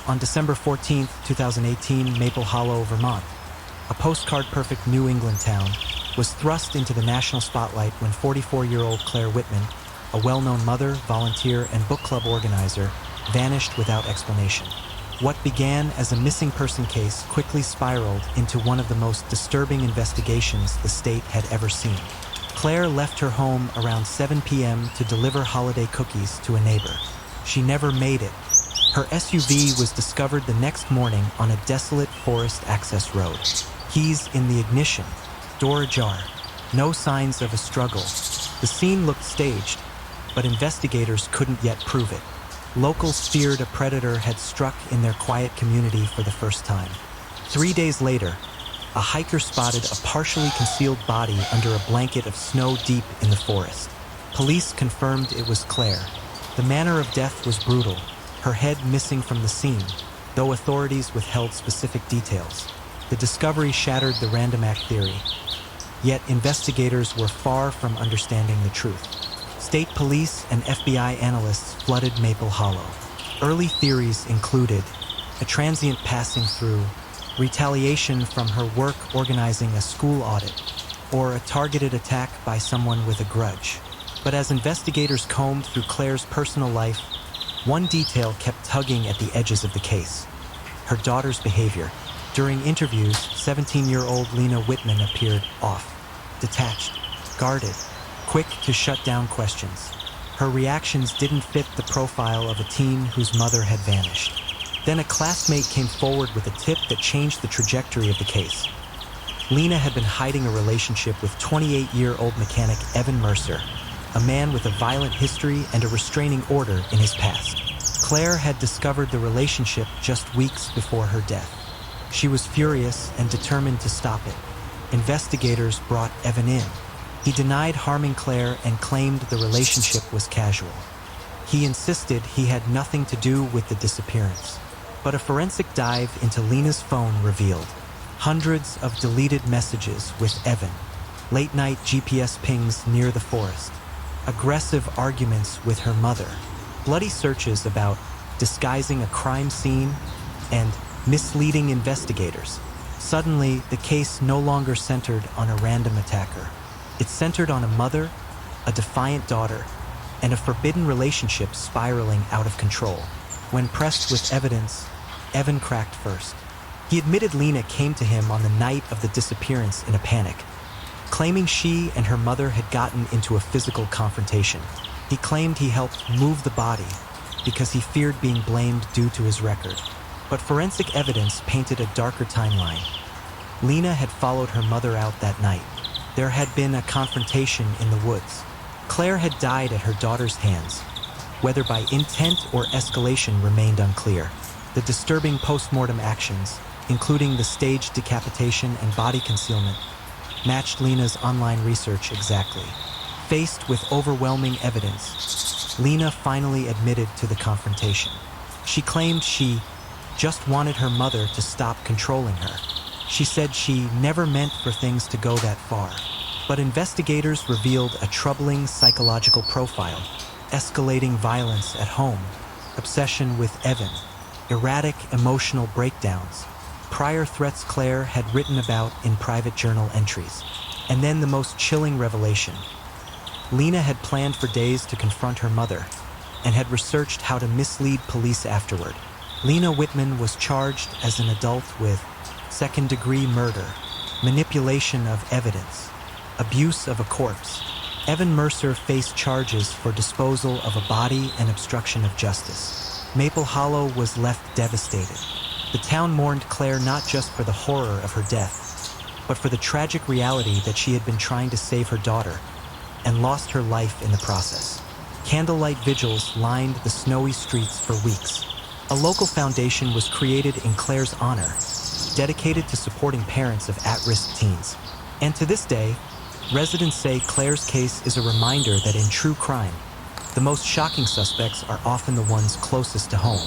On December 14, 2018, Maple Hollow, Vermont, a postcard-perfect New England town, was thrust into the national spotlight when 44-year-old Claire Whitman, a well-known mother, volunteer, and book club organizer, vanished without explanation. What began as a missing person case quickly spiraled into one of the most disturbing investigations the state had ever seen. Claire left her home around 7 p.m. to deliver holiday cookies to a neighbor. She never made it. Her SUV was discovered the next morning on a desolate forest access road. Keys in the ignition, door ajar. No signs of a struggle. The scene looked staged, but investigators couldn't yet prove it. Locals feared a predator had struck in their quiet community for the first time. 3 days later, a hiker spotted a partially concealed body under a blanket of snow deep in the forest. Police confirmed it was Claire. The manner of death was brutal, her head missing from the scene, though authorities withheld specific details. The discovery shattered the random act theory. Yet investigators were far from understanding the truth. State police and FBI analysts flooded Maple Hollow. Early theories included a transient passing through, retaliation from her work organizing a school audit, or a targeted attack by someone with a grudge. But as investigators combed through Claire's personal life, one detail kept tugging at the edges of the case: her daughter's behavior. During interviews, 17-year-old Lena Whitman appeared off, detached, guarded, quick to shut down questions. Her reactions didn't fit the profile of a teen whose mother had vanished. Then a classmate came forward with a tip that changed the trajectory of the case. Lena had been hiding a relationship with 28-year-old mechanic Evan Mercer, a man with a violent history and a restraining order in his past. Claire had discovered the relationship just weeks before her death. She was furious and determined to stop it. Investigators brought Evan in. He denied harming Claire and claimed the relationship was casual. He insisted he had nothing to do with the disappearance. But a forensic dive into Lena's phone revealed hundreds of deleted messages with Evan, late-night GPS pings near the forest, aggressive arguments with her mother, bloody searches about disguising a crime scene, and misleading investigators. Suddenly, the case no longer centered on a random attacker. It centered on a mother, a defiant daughter, and a forbidden relationship spiraling out of control. When pressed with evidence, Evan cracked first. He admitted Lena came to him on the night of the disappearance in a panic, claiming she and her mother had gotten into a physical confrontation. He claimed he helped move the body because he feared being blamed due to his record. But forensic evidence painted a darker timeline. Lena had followed her mother out that night. There had been a confrontation in the woods. Claire had died at her daughter's hands. Whether by intent or escalation remained unclear. The disturbing post-mortem actions, including the staged decapitation and body concealment, matched Lena's online research exactly. Faced with overwhelming evidence, Lena finally admitted to the confrontation. She claimed she just wanted her mother to stop controlling her. She said she never meant for things to go that far. But investigators revealed a troubling psychological profile: escalating violence at home, obsession with Evan, erratic emotional breakdowns, prior threats Claire had written about in private journal entries. And then the most chilling revelation: Lena had planned for days to confront her mother and had researched how to mislead police afterward. Lena Whitman was charged as an adult with second-degree murder, manipulation of evidence, abuse of a corpse. Evan Mercer faced charges for disposal of a body and obstruction of justice. Maple Hollow was left devastated. The town mourned Claire not just for the horror of her death, but for the tragic reality that she had been trying to save her daughter and lost her life in the process. Candlelight vigils lined the snowy streets for weeks. A local foundation was created in Claire's honor, dedicated to supporting parents of at-risk teens. And to this day, residents say Claire's case is a reminder that in true crime, the most shocking suspects are often the ones closest to home.